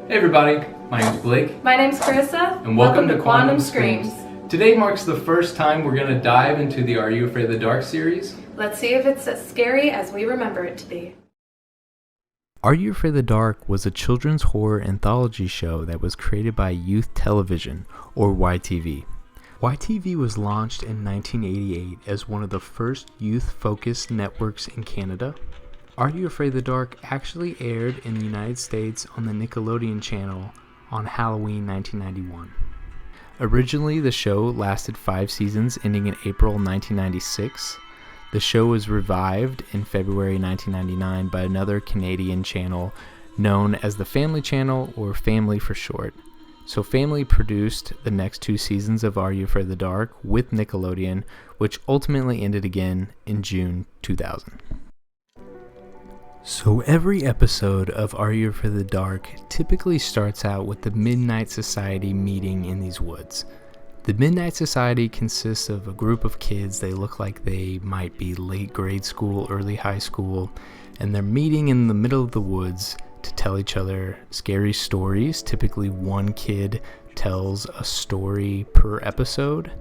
Hey everybody, my name's Blake. My name's Krista. And welcome to Quondam Screams. Today marks the first time we're going to dive into the Are You Afraid of the Dark series. Let's see if it's as scary as we remember it to be. Are You Afraid of the Dark was a children's horror anthology show that was created by Youth Television, or YTV. YTV was launched in 1988 as one of the first youth-focused networks in Canada. Are You Afraid of the Dark actually aired in the United States on the Nickelodeon channel on Halloween 1991. Originally, the show lasted 5 seasons, ending in April 1996. The show was revived in February 1999 by another Canadian channel known as the Family Channel, or Family for short. So Family produced the next 2 seasons of Are You Afraid of the Dark with Nickelodeon, which ultimately ended again in June 2000. So every episode of Are You Afraid of the Dark typically starts out with the Midnight Society meeting in these woods. The Midnight Society consists of a group of kids. They look like they might be late grade school, early high school, and they're meeting in the middle of the woods to tell each other scary stories. Typically one kid tells a story per episode.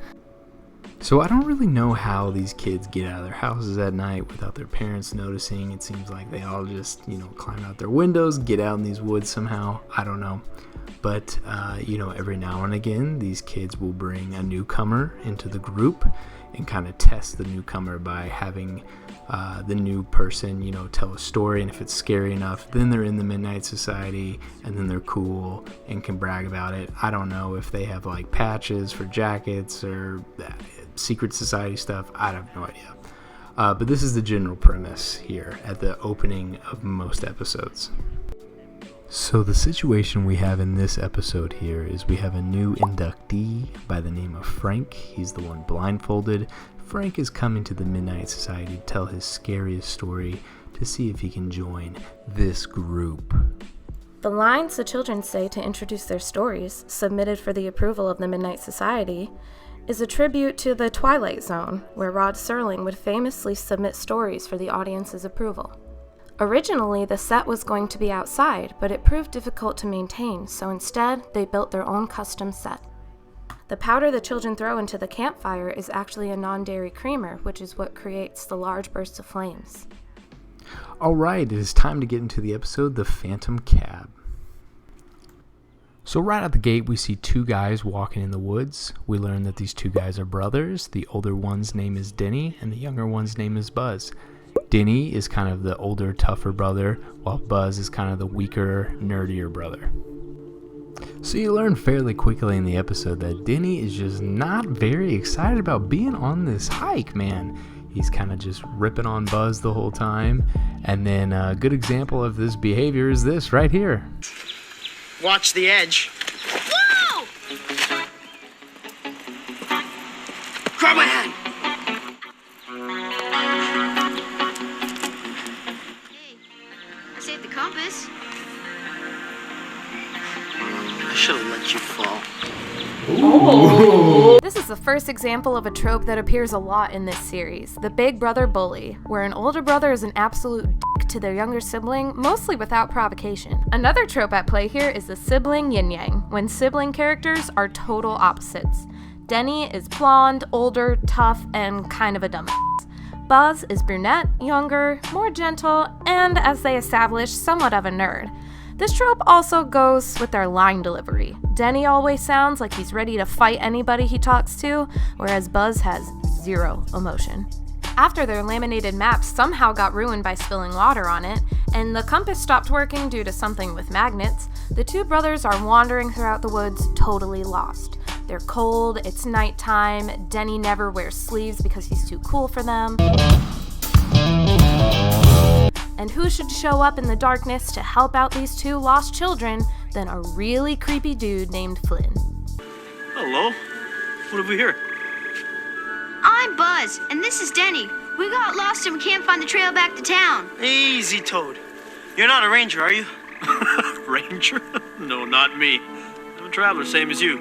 So I don't really know how these kids get out of their houses at night without their parents noticing. It seems like they all just, climb out their windows, get out in these woods somehow. I don't know. But, every now and again, these kids will bring a newcomer into the group and kind of test the newcomer by having the new person, tell a story. And if it's scary enough, then they're in the Midnight Society and then they're cool and can brag about it. I don't know if they have like patches for jackets or secret society stuff. I have no idea. But this is the general premise here at the opening of most episodes. So the situation we have in this episode here is we have a new inductee by the name of Frank. He's the one blindfolded. Frank is coming to the Midnight Society to tell his scariest story to see if he can join this group. The lines the children say to introduce their stories, submitted for the approval of the Midnight Society, is a tribute to the Twilight Zone, where Rod Serling would famously submit stories for the audience's approval. Originally, the set was going to be outside, but it proved difficult to maintain, so instead, they built their own custom set. The powder the children throw into the campfire is actually a non-dairy creamer, which is what creates the large bursts of flames. Alright, it is time to get into the episode, The Phantom Cab. So right out the gate, we see 2 guys walking in the woods. We learn that these 2 guys are brothers. The older one's name is Denny, and the younger one's name is Buzz. Denny is kind of the older, tougher brother, while Buzz is kind of the weaker, nerdier brother. So you learn fairly quickly in the episode that Denny is just not very excited about being on this hike, man. He's kind of just ripping on Buzz the whole time. And then a good example of this behavior is this right here. Watch the edge. Whoa! Grab my hand! Hey, I saved the compass. I should have let you fall. This is the first example of a trope that appears a lot in this series, the big brother bully, where an older brother is an absolute dick to their younger sibling, mostly without provocation. Another trope at play here is the sibling yin-yang, when sibling characters are total opposites. Denny is blonde, older, tough, and kind of a dumbass. Buzz is brunette, younger, more gentle, and, as they establish, somewhat of a nerd. This trope also goes with their line delivery. Denny always sounds like he's ready to fight anybody he talks to, whereas Buzz has zero emotion. After their laminated map somehow got ruined by spilling water on it, and the compass stopped working due to something with magnets, the 2 brothers are wandering throughout the woods totally lost. They're cold, it's nighttime, Denny never wears sleeves because he's too cool for them. And who should show up in the darkness to help out these 2 lost children than a really creepy dude named Flynn. Hello. What have we here? I'm Buzz, and this is Denny. We got lost and we can't find the trail back to town. Easy, Toad. You're not a ranger, are you? Ranger? No, not me. I'm a traveler, same as you.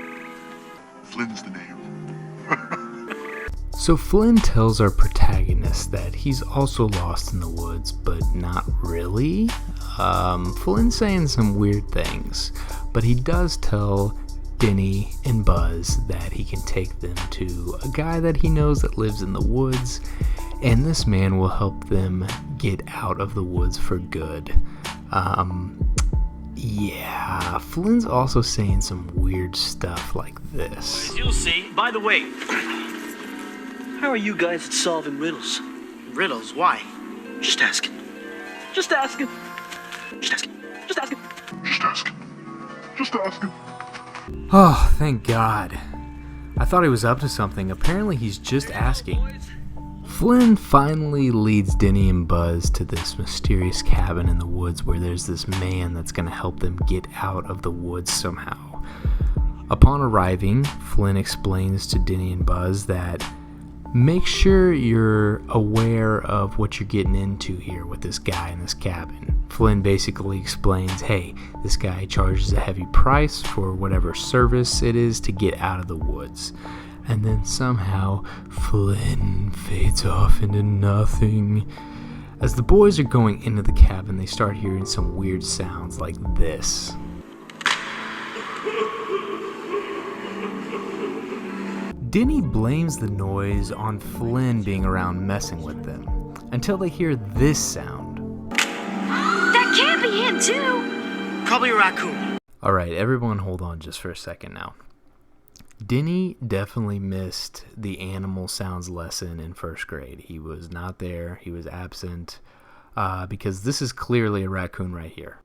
Flynn's the name. So Flynn tells our protagonist that he's also lost in the woods, but not really. Flynn's saying some weird things, but he does tell Denny and Buzz that he can take them to a guy that he knows that lives in the woods, and this man will help them get out of the woods for good. Yeah, Flynn's also saying some weird stuff like this. As you'll see. By the way, how are you guys at solving riddles? Riddles? Why? Just asking. Just asking. Just asking. Just asking. Just asking. Just asking. Oh, thank God. I thought he was up to something. Apparently he's just asking. Flynn finally leads Denny and Buzz to this mysterious cabin in the woods where there's this man that's going to help them get out of the woods somehow. Upon arriving, Flynn explains to Denny and Buzz that make sure you're aware of what you're getting into here with this guy in this cabin. Flynn basically explains, hey, this guy charges a heavy price for whatever service it is to get out of the woods. And then somehow Flynn fades off into nothing. As the boys are going into the cabin, they start hearing some weird sounds like this. Denny blames the noise on Flynn being around messing with them, until they hear this sound. That can't be him, too. Probably a raccoon. Alright, everyone hold on just for a second now. Denny definitely missed the animal sounds lesson in first grade. He was not there, he was absent, because this is clearly a raccoon right here.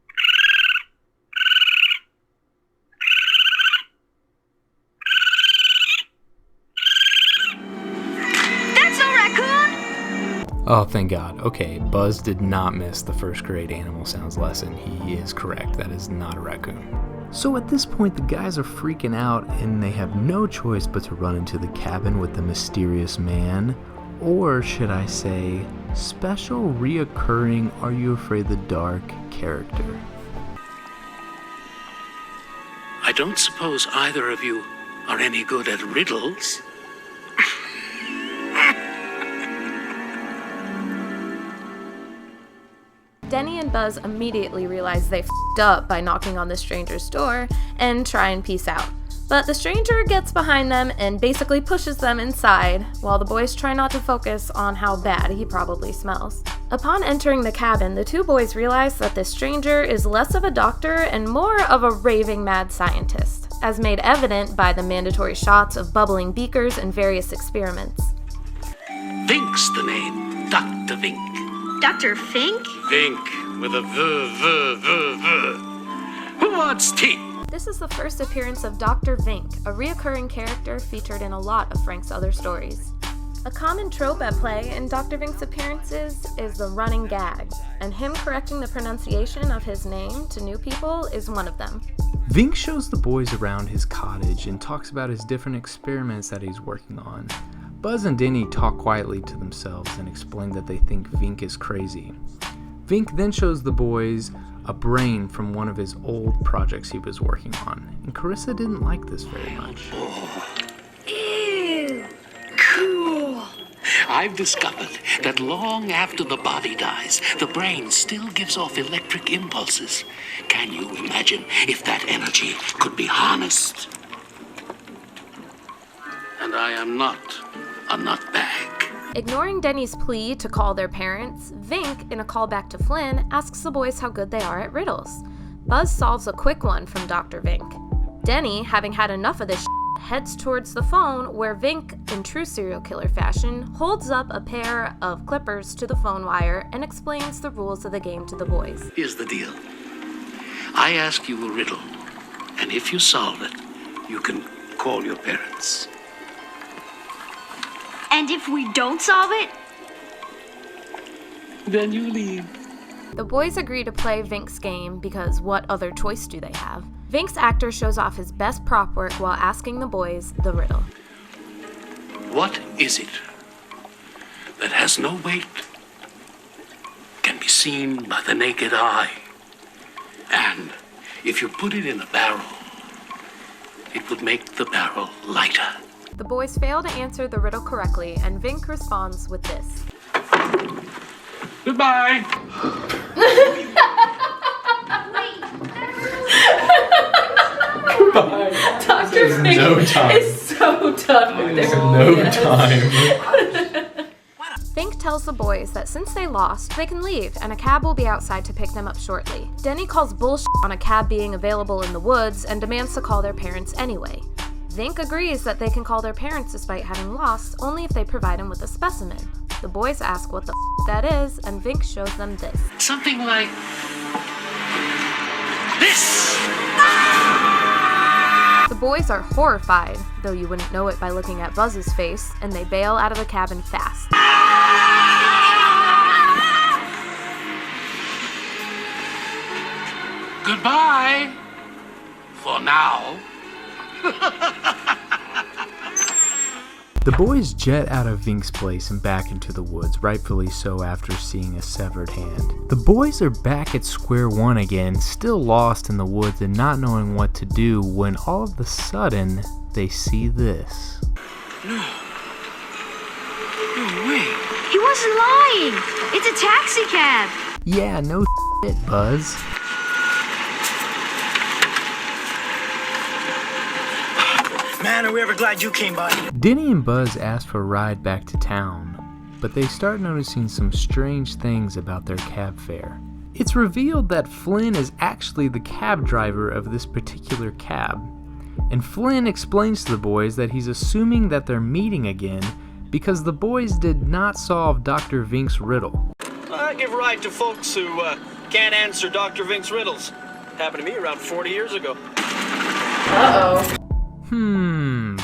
That's no raccoon! Oh, thank God. Okay, Buzz did not miss the first grade animal sounds lesson. He is correct. That is not a raccoon. So at this point, the guys are freaking out and they have no choice but to run into the cabin with the mysterious man, or should I say, special reoccurring Are You Afraid of the Dark character. I don't suppose either of you are any good at riddles? Denny and Buzz immediately realize they f***ed up by knocking on the stranger's door and try and peace out. But the stranger gets behind them and basically pushes them inside, while the boys try not to focus on how bad he probably smells. Upon entering the cabin, the two boys realize that this stranger is less of a doctor and more of a raving mad scientist, as made evident by the mandatory shots of bubbling beakers and various experiments. Vink's the name, Dr. Vink. Dr. Fink? Vink, with a v. Who wants tea? This is the first appearance of Dr. Vink, a reoccurring character featured in a lot of Frank's other stories. A common trope at play in Dr. Vink's appearances is the running gag, and him correcting the pronunciation of his name to new people is one of them. Vink shows the boys around his cottage and talks about his different experiments that he's working on. Buzz and Denny talk quietly to themselves and explain that they think Vink is crazy. Vink then shows the boys a brain from one of his old projects he was working on, and Carissa didn't like this very much. Ew. Cool. I've discovered that long after the body dies, the brain still gives off electric impulses. Can you imagine if that energy could be harnessed? And I am not a nutbag. Ignoring Denny's plea to call their parents, Vink, in a callback to Flynn, asks the boys how good they are at riddles. Buzz solves a quick one from Dr. Vink. Denny, having had enough of this heads towards the phone where Vink, in true serial killer fashion, holds up a pair of clippers to the phone wire and explains the rules of the game to the boys. Here's the deal. I ask you a riddle, and if you solve it, you can call your parents. And if we don't solve it? Then you leave. The boys agree to play Vink's game because what other choice do they have? Vink's actor shows off his best prop work while asking the boys the riddle. What is it that has no weight, can be seen by the naked eye, and if you put it in a barrel, it would make the barrel lighter? The boys fail to answer the riddle correctly, and Vink responds with this. Goodbye. no time. It's so done with There's their no BS. time. Vink tells the boys that since they lost, they can leave, and a cab will be outside to pick them up shortly. Denny calls bullshit on a cab being available in the woods and demands to call their parents anyway. Vink agrees that they can call their parents despite having lost, only if they provide him with a specimen. The boys ask what the that is, and Vink shows them this. Something like this. The boys are horrified, though you wouldn't know it by looking at Buzz's face, and they bail out of the cabin fast. Goodbye. For now. The boys jet out of Vink's place and back into the woods, rightfully so after seeing a severed hand. The boys are back at square one again, still lost in the woods and not knowing what to do, when all of a sudden, they see this. No way. He wasn't lying. It's a taxi cab. Yeah, no shit, Buzz. Man, are we ever glad you came by. Denny and Buzz ask for a ride back to town, but they start noticing some strange things about their cab fare. It's revealed that Flynn is actually the cab driver of this particular cab, and Flynn explains to the boys that he's assuming that they're meeting again because the boys did not solve Dr. Vink's riddle. I give a ride to folks who can't answer Dr. Vink's riddles. Happened to me around 40 years ago. Uh-oh.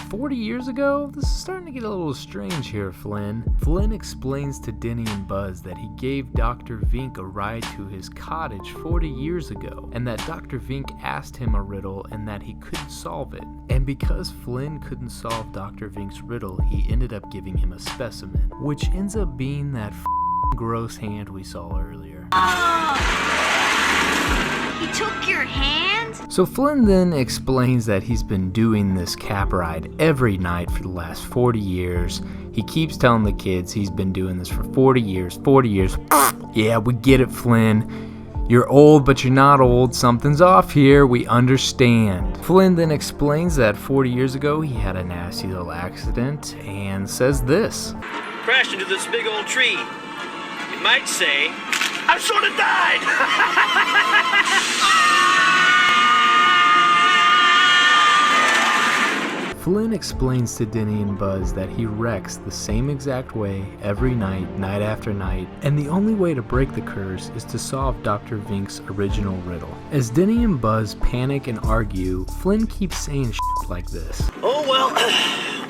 40 years ago? This is starting to get a little strange here, Flynn. Flynn explains to Denny and Buzz that he gave Dr. Vink a ride to his cottage 40 years ago, and that Dr. Vink asked him a riddle and that he couldn't solve it. And because Flynn couldn't solve Dr. Vink's riddle, he ended up giving him a specimen, which ends up being that gross hand we saw earlier. He took your hand? So Flynn then explains that he's been doing this cab ride every night for the last 40 years. He keeps telling the kids he's been doing this for 40 years. Yeah, we get it, Flynn. You're old, but you're not old. Something's off here. We understand. Flynn then explains that 40 years ago he had a nasty little accident and says this. Crashed into this big old tree. You might say, I sort of died. Flynn explains to Denny and Buzz that he wrecks the same exact way every night, night after night, and the only way to break the curse is to solve Dr. Vink's original riddle. As Denny and Buzz panic and argue, Flynn keeps saying shit like this. Oh, well,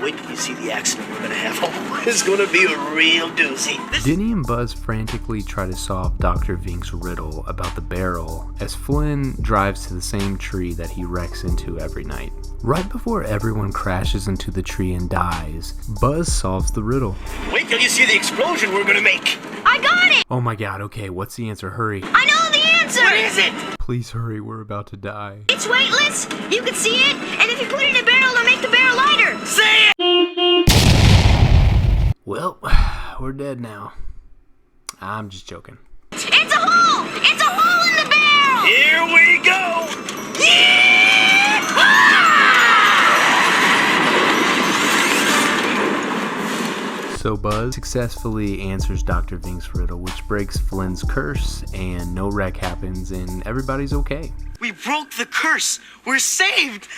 wait till you see the accident we're gonna have. Oh, it's gonna be a real doozy. Denny and Buzz frantically try to solve Dr. Vink's riddle about the barrel as Flynn drives to the same tree that he wrecks into every night. Right before everyone crashes into the tree and dies, Buzz solves the riddle. Wait till you see the explosion we're gonna make. I got it! Oh my god, okay, what's the answer? Hurry. I know the answer! What is it? Please hurry, we're about to die. It's weightless, you can see it, and if you put it in a barrel, it'll make the barrel lighter. Say it! Well, we're dead now. I'm just joking. It's a hole! It's a hole in the barrel! Here we go! Yeah! So Buzz successfully answers Dr. Vink's riddle, which breaks Flynn's curse, and no wreck happens, and everybody's okay. We broke the curse! We're saved!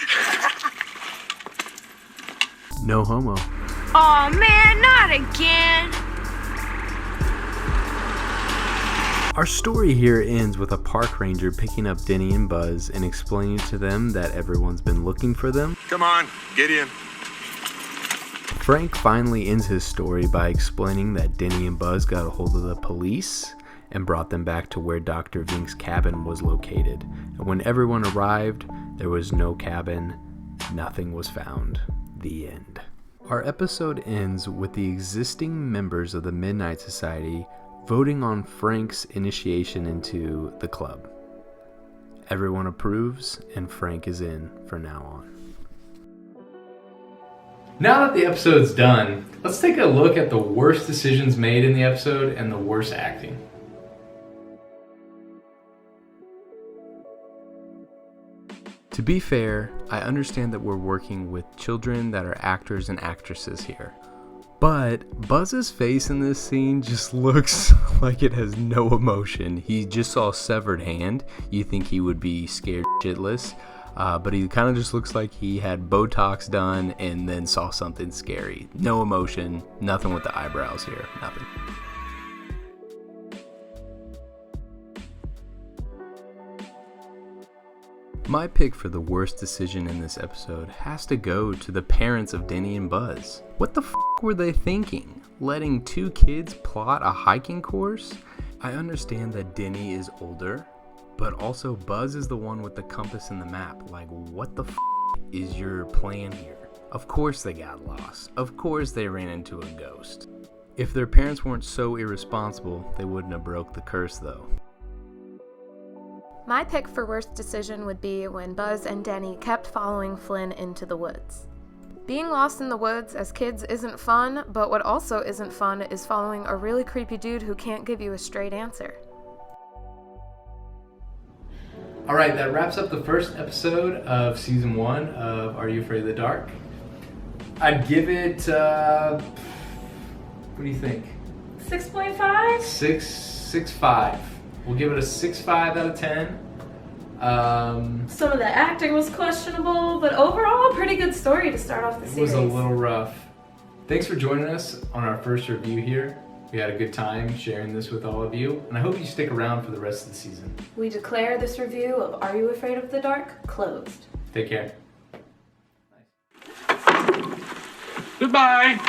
No homo. Aw, man, not again! Our story here ends with a park ranger picking up Denny and Buzz and explaining to them that everyone's been looking for them. Come on, get in. Frank finally ends his story by explaining that Denny and Buzz got a hold of the police and brought them back to where Dr. Vink's cabin was located. And when everyone arrived, there was no cabin, nothing was found. The end. Our episode ends with the existing members of the Midnight Society voting on Frank's initiation into the club. Everyone approves, and Frank is in from now on. Now that the episode's done, let's take a look at the worst decisions made in the episode and the worst acting. To be fair, I understand that we're working with children that are actors and actresses here. But Buzz's face in this scene just looks like it has no emotion. He just saw a severed hand. You think he would be scared shitless, but he kind of just looks like he had Botox done and then saw something scary. No emotion, nothing with the eyebrows here, nothing. My pick for the worst decision in this episode has to go to the parents of Denny and Buzz. What the f*** were they thinking? Letting two kids plot a hiking course? I understand that Denny is older, but also Buzz is the one with the compass and the map. Like, what the f*** is your plan here? Of course they got lost. Of course they ran into a ghost. If their parents weren't so irresponsible, they wouldn't have broke the curse though. My pick for worst decision would be when Buzz and Denny kept following Flynn into the woods. Being lost in the woods as kids isn't fun, but what also isn't fun is following a really creepy dude who can't give you a straight answer. Alright, that wraps up the first episode of Season 1 of Are You Afraid of the Dark? I'd give it, what do you think? 6.5? 6.5. We'll give it a 6.5 out of 10. Some of the acting was questionable, but overall, a pretty good story to start off the series. It was a little rough. Thanks for joining us on our first review here. We had a good time sharing this with all of you, and I hope you stick around for the rest of the season. We declare this review of Are You Afraid of the Dark closed. Take care. Goodbye.